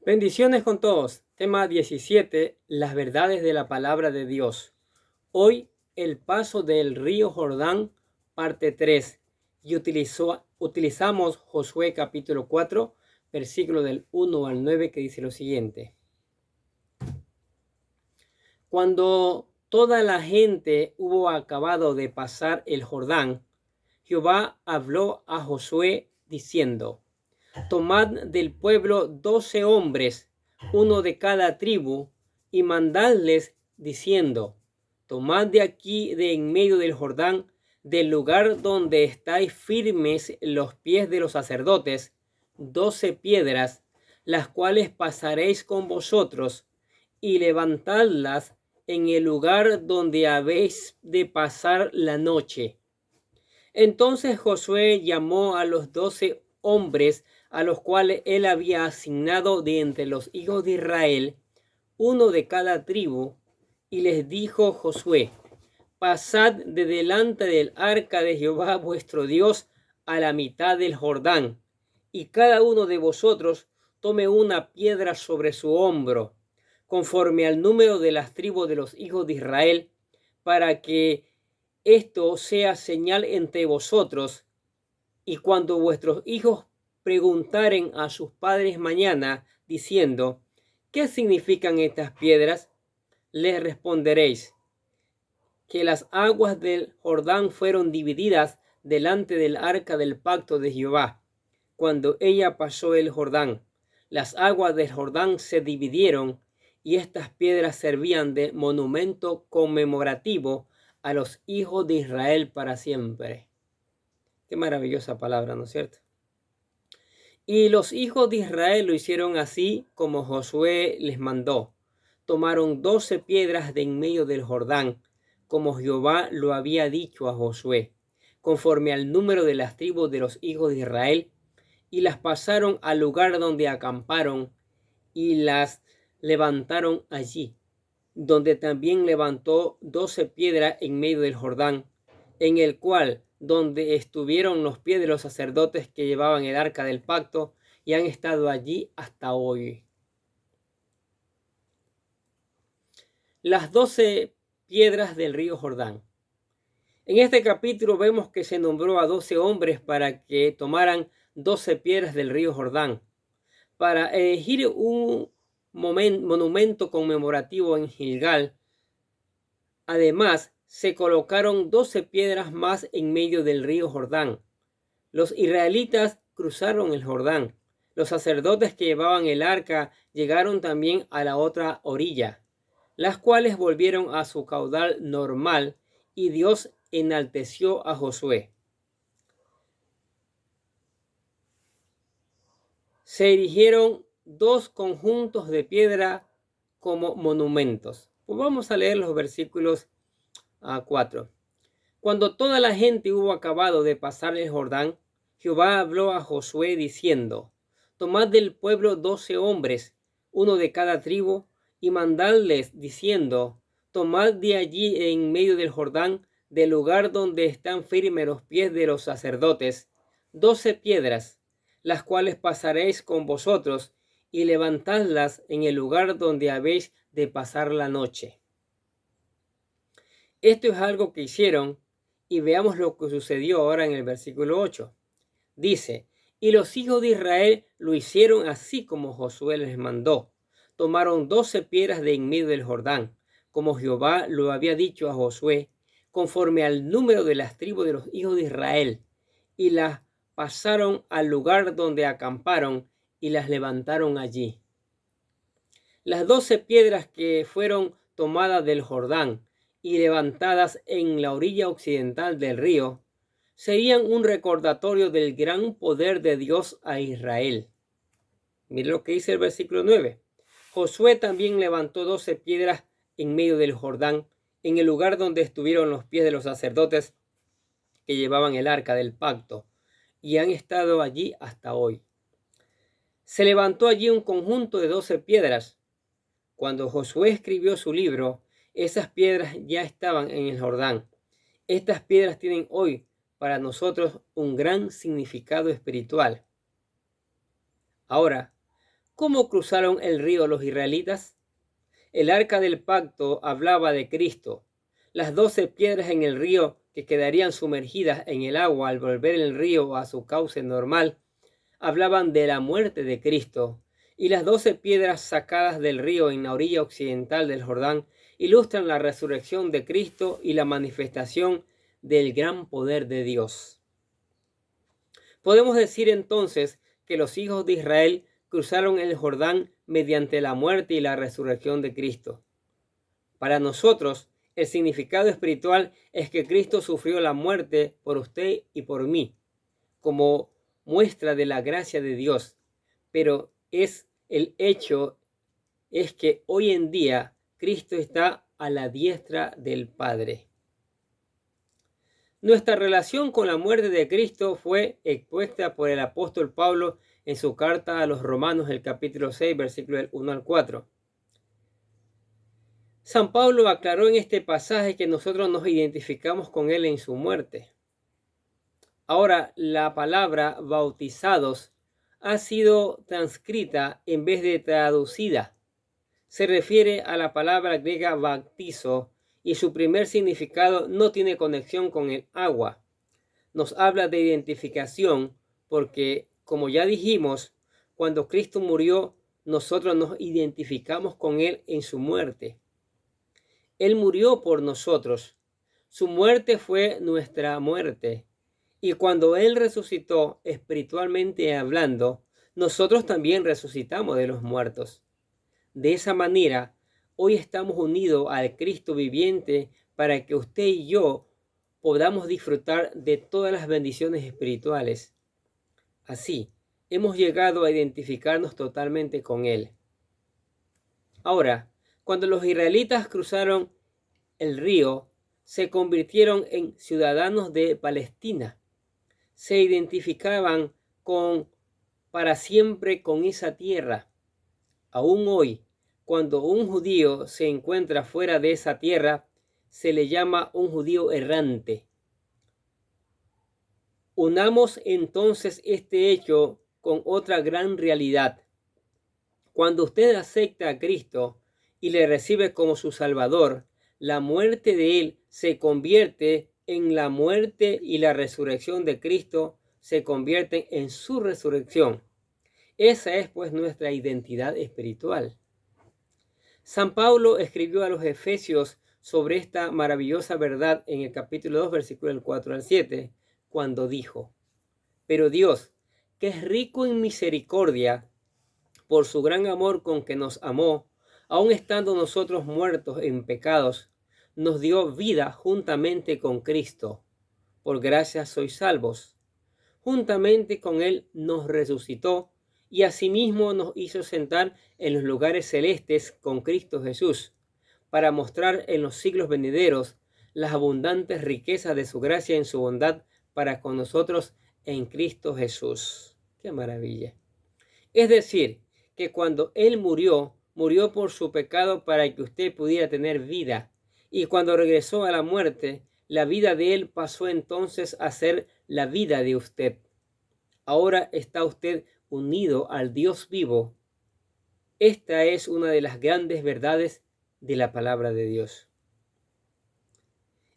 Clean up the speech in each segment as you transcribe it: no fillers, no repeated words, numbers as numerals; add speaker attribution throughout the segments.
Speaker 1: Bendiciones con todos. Tema 17. Las verdades de la palabra de Dios. Hoy el paso del río Jordán, parte 3. Y utilizamos Josué capítulo 4, versículo del 1 al 9, que dice lo siguiente. Cuando toda la gente hubo acabado de pasar el Jordán, Jehová habló a Josué diciendo: Tomad del pueblo 12 hombres, uno de cada tribu, y mandadles diciendo: Tomad de aquí, de en medio del Jordán, del lugar donde estáis firmes los pies de los sacerdotes, 12 piedras, las cuales pasaréis con vosotros, y levantadlas en el lugar donde habéis de pasar la noche. Entonces Josué llamó a los 12 hombres a los cuales él había asignado de entre los hijos de Israel, uno de cada tribu, y les dijo Josué: Pasad de delante del arca de Jehová vuestro Dios a la mitad del Jordán, y cada uno de vosotros tome una piedra sobre su hombro, conforme al número de las tribus de los hijos de Israel, para que esto sea señal entre vosotros, y cuando vuestros hijos preguntaren a sus padres mañana, diciendo: ¿qué significan estas piedras?, les responderéis: que las aguas del Jordán fueron divididas delante del arca del pacto de Jehová. Cuando ella pasó el Jordán, las aguas del Jordán se dividieron, y estas piedras servían de monumento conmemorativo a los hijos de Israel para siempre. Qué maravillosa palabra, ¿no es cierto? Y los hijos de Israel lo hicieron así como Josué les mandó. Tomaron 12 piedras de en medio del Jordán, como Jehová lo había dicho a Josué, conforme al número de las tribus de los hijos de Israel, y las pasaron al lugar donde acamparon, y las levantaron allí, donde también levantó 12 piedras en medio del Jordán, en el cual donde estuvieron los pies de los sacerdotes que llevaban el arca del pacto, y han estado allí hasta hoy. Las 12 piedras del río Jordán. En este capítulo vemos que se nombró a 12 hombres para que tomaran 12 piedras del río Jordán, para elegir un monumento conmemorativo en Gilgal. Además, se colocaron 12 piedras más en medio del río Jordán. Los israelitas cruzaron el Jordán. Los sacerdotes que llevaban el arca llegaron también a la otra orilla, las cuales volvieron a su caudal normal, y Dios enalteció a Josué. Se erigieron 2 conjuntos de piedra como monumentos. Pues vamos a leer los versículos 4. Cuando toda la gente hubo acabado de pasar el Jordán, Jehová habló a Josué diciendo: Tomad del pueblo 12 hombres, uno de cada tribu, y mandadles diciendo: Tomad de allí en medio del Jordán, del lugar donde están firmes los pies de los sacerdotes, 12 piedras, las cuales pasaréis con vosotros, y levantadlas en el lugar donde habéis de pasar la noche. Esto es algo que hicieron, y veamos lo que sucedió ahora en el versículo 8. Dice: y los hijos de Israel lo hicieron así como Josué les mandó. Tomaron 12 piedras de en medio del Jordán, como Jehová lo había dicho a Josué, conforme al número de las tribus de los hijos de Israel, y las pasaron al lugar donde acamparon, y las levantaron allí. Las 12 piedras que fueron tomadas del Jordán y levantadas en la orilla occidental del río serían un recordatorio del gran poder de Dios a Israel. Mire lo que dice el versículo 9. Josué también levantó 12 piedras en medio del Jordán, en el lugar donde estuvieron los pies de los sacerdotes que llevaban el arca del pacto, y han estado allí hasta hoy. Se levantó allí un conjunto de 12 piedras. Cuando Josué escribió su libro, esas piedras ya estaban en el Jordán. Estas piedras tienen hoy para nosotros un gran significado espiritual. Ahora, ¿Cómo cruzaron el río los israelitas? El arca del pacto hablaba de Cristo. Las 12 piedras en el río que quedarían sumergidas en el agua al volver el río a su cauce normal hablaban de la muerte de Cristo. Y las 12 piedras sacadas del río en la orilla occidental del Jordán ilustran la resurrección de Cristo y la manifestación del gran poder de Dios. Podemos decir entonces que los hijos de Israel cruzaron el Jordán mediante la muerte y la resurrección de Cristo. Para nosotros, el significado espiritual es que Cristo sufrió la muerte por usted y por mí, como muestra de la gracia de Dios. Pero el hecho es que hoy en día Cristo está a la diestra del Padre. Nuestra relación con la muerte de Cristo fue expuesta por el apóstol Pablo en su carta a los Romanos, el capítulo 6, versículos del 1 al 4. San Pablo aclaró en este pasaje que nosotros nos identificamos con él en su muerte. Ahora, la palabra bautizados ha sido transcrita en vez de traducida. Se refiere a la palabra griega bautizo y su primer significado no tiene conexión con el agua. Nos habla de identificación porque, como ya dijimos, cuando Cristo murió, nosotros nos identificamos con Él en su muerte. Él murió por nosotros. Su muerte fue nuestra muerte. Y cuando Él resucitó, espiritualmente hablando, nosotros también resucitamos de los muertos. De esa manera, hoy estamos unidos al Cristo viviente para que usted y yo podamos disfrutar de todas las bendiciones espirituales. Así, hemos llegado a identificarnos totalmente con Él. Ahora, cuando los israelitas cruzaron el río, se convirtieron en ciudadanos de Palestina. Se identificaban para siempre con esa tierra. Aún hoy, cuando un judío se encuentra fuera de esa tierra, se le llama un judío errante. Unamos entonces este hecho con otra gran realidad. Cuando usted acepta a Cristo y le recibe como su Salvador, la muerte de Él se convierte en la muerte y la resurrección de Cristo se convierten en su resurrección. Esa es pues nuestra identidad espiritual. San Pablo escribió a los Efesios sobre esta maravillosa verdad en el capítulo 2, versículos del 4 al 7, cuando dijo: Pero Dios, que es rico en misericordia, por su gran amor con que nos amó, aun estando nosotros muertos en pecados, nos dio vida juntamente con Cristo. Por gracia sois salvos. Juntamente con Él nos resucitó y asimismo nos hizo sentar en los lugares celestes con Cristo Jesús, para mostrar en los siglos venideros las abundantes riquezas de su gracia en su bondad para con nosotros en Cristo Jesús. ¡Qué maravilla! Es decir, que cuando Él murió por su pecado para que usted pudiera tener vida. Y cuando regresó a la muerte, la vida de Él pasó entonces a ser la vida de usted. Ahora está usted unido al Dios vivo. Esta es una de las grandes verdades de la palabra de Dios.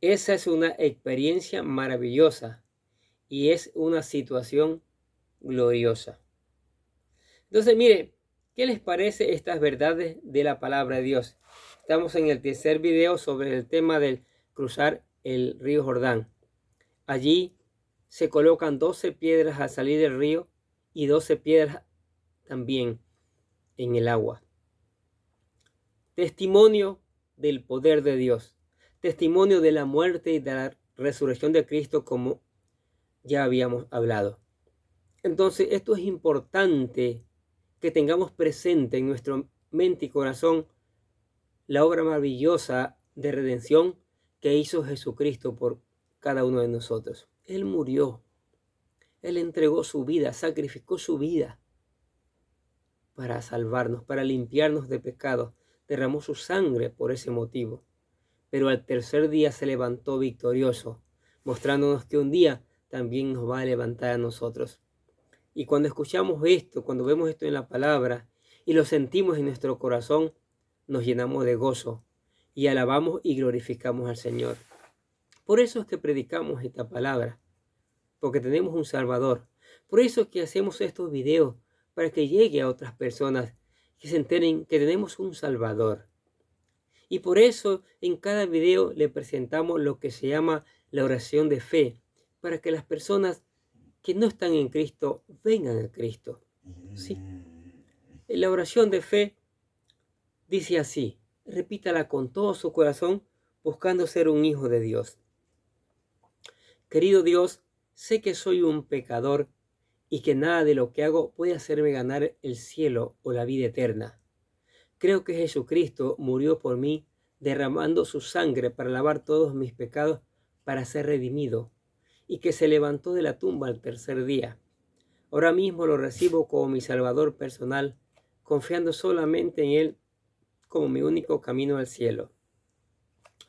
Speaker 1: Esa es una experiencia maravillosa y es una situación gloriosa. Entonces, mire, ¿qué les parece estas verdades de la palabra de Dios? Estamos en el tercer video sobre el tema del cruzar el río Jordán. Allí se colocan 12 piedras al salir del río y 12 piedras también en el agua. Testimonio del poder de Dios. Testimonio de la muerte y de la resurrección de Cristo, como ya habíamos hablado. Entonces, esto es importante que tengamos presente en nuestra mente y corazón la obra maravillosa de redención que hizo Jesucristo por cada uno de nosotros. Él murió. Él entregó su vida, sacrificó su vida para salvarnos, para limpiarnos de pecados. Derramó su sangre por ese motivo. Pero al tercer día se levantó victorioso, mostrándonos que un día también nos va a levantar a nosotros. Y cuando escuchamos esto, cuando vemos esto en la palabra, y lo sentimos en nuestro corazón, nos llenamos de gozo y alabamos y glorificamos al Señor. Por eso es que predicamos esta palabra, porque tenemos un Salvador. Por eso es que hacemos estos videos, para que llegue a otras personas, que se enteren que tenemos un Salvador. Y por eso en cada video le presentamos lo que se llama la oración de fe, para que las personas que no están en Cristo vengan a Cristo. ¿Sí? En la oración de fe dice así, repítala con todo su corazón, buscando ser un hijo de Dios. Querido Dios, sé que soy un pecador y que nada de lo que hago puede hacerme ganar el cielo o la vida eterna. Creo que Jesucristo murió por mí, derramando su sangre para lavar todos mis pecados, para ser redimido, y que se levantó de la tumba al tercer día. Ahora mismo lo recibo como mi Salvador personal, confiando solamente en Él como mi único camino al cielo.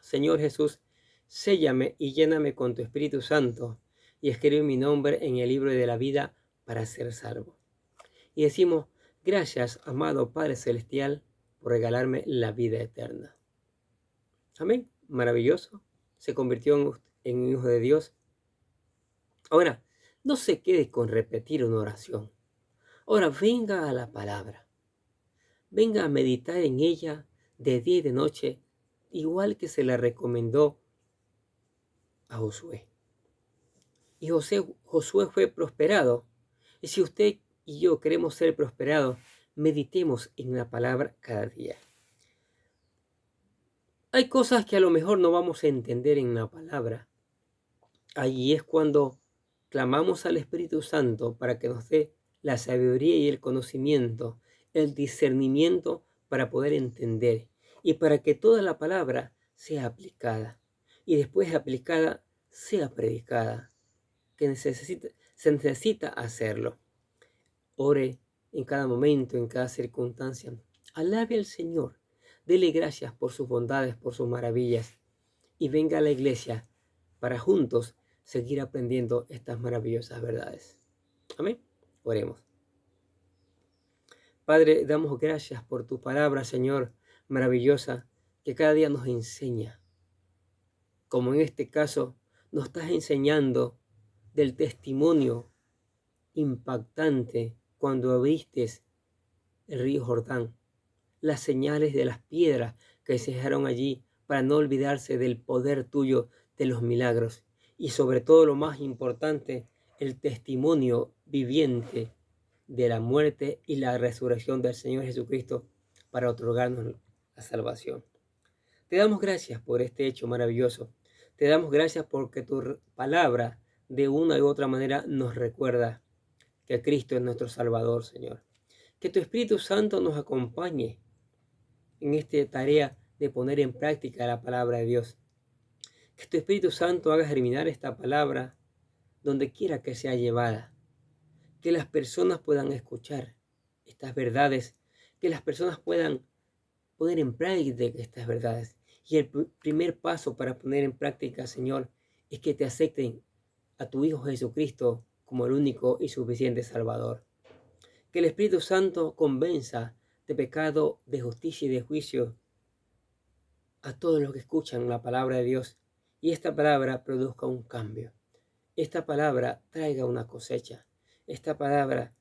Speaker 1: Señor Jesús, séllame y lléname con tu Espíritu Santo y escribe mi nombre en el libro de la vida para ser salvo. Y decimos, gracias, amado Padre Celestial, por regalarme la vida eterna. Amén. Maravilloso. Se convirtió en un hijo de Dios. Ahora, no se quede con repetir una oración. Ahora venga a la palabra. Venga a meditar en ella de día y de noche, igual que se la recomendó a Josué. Y Josué fue prosperado. Y si usted y yo queremos ser prosperados, meditemos en la palabra cada día. Hay cosas que a lo mejor no vamos a entender en la palabra. Allí es cuando clamamos al Espíritu Santo para que nos dé la sabiduría y el conocimiento, el discernimiento para poder entender y para que toda la palabra sea aplicada y después aplicada sea predicada, que se necesita hacerlo. Ore en cada momento, en cada circunstancia. Alabe al Señor. Dele gracias por sus bondades, por sus maravillas. Y venga a la iglesia para juntos seguir aprendiendo estas maravillosas verdades. Amén. Oremos. Padre, damos gracias por tu palabra, Señor, maravillosa, que cada día nos enseña. Como en este caso, nos estás enseñando del testimonio impactante cuando abriste el río Jordán, las señales de las piedras que se dejaron allí para no olvidarse del poder tuyo de los milagros y sobre todo lo más importante, el testimonio viviente de la muerte y la resurrección del Señor Jesucristo para otorgarnos la salvación. Te damos gracias por este hecho maravilloso. Te damos gracias porque tu palabra de una u otra manera nos recuerda que Cristo es nuestro Salvador, Señor. Que tu Espíritu Santo nos acompañe en esta tarea de poner en práctica la palabra de Dios. Que tu Espíritu Santo haga germinar esta palabra donde quiera que sea llevada. Que las personas puedan escuchar estas verdades. Que las personas puedan poner en práctica estas verdades. Y el primer paso para poner en práctica, Señor, es que te acepten a tu Hijo Jesucristo como el único y suficiente Salvador. Que el Espíritu Santo convenza de pecado, de justicia y de juicio a todos los que escuchan la palabra de Dios y esta palabra produzca un cambio. Esta palabra traiga una cosecha. Esta palabra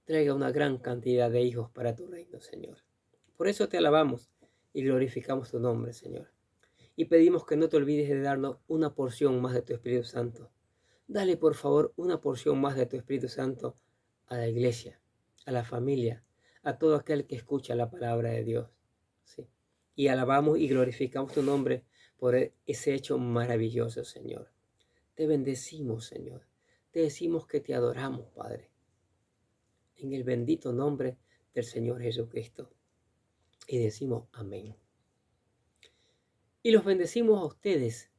Speaker 1: traiga una gran cantidad de hijos para tu reino, Señor. Por eso te alabamos y glorificamos tu nombre, Señor. Y pedimos que no te olvides de darnos una porción más de tu Espíritu Santo. Dale, por favor, una porción más de tu Espíritu Santo a la iglesia, a la familia, a todo aquel que escucha la palabra de Dios. ¿Sí? Y alabamos y glorificamos tu nombre por ese hecho maravilloso, Señor. Te bendecimos, Señor. Te decimos que te adoramos, Padre. En el bendito nombre del Señor Jesucristo. Y decimos amén. Y los bendecimos a ustedes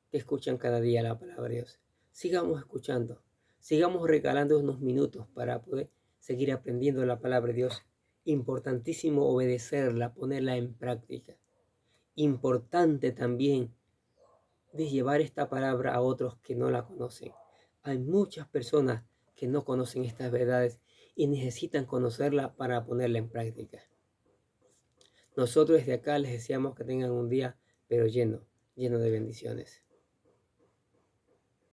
Speaker 1: que escuchan cada día la palabra de Dios. Sigamos escuchando. Sigamos regalando unos minutos para poder seguir aprendiendo la palabra de Dios. Importantísimo obedecerla, ponerla en práctica. Importante también de llevar esta palabra a otros que no la conocen. Hay muchas personas que no conocen estas verdades y necesitan conocerla para ponerla en práctica. Nosotros desde acá les deseamos que tengan un día, pero lleno de bendiciones.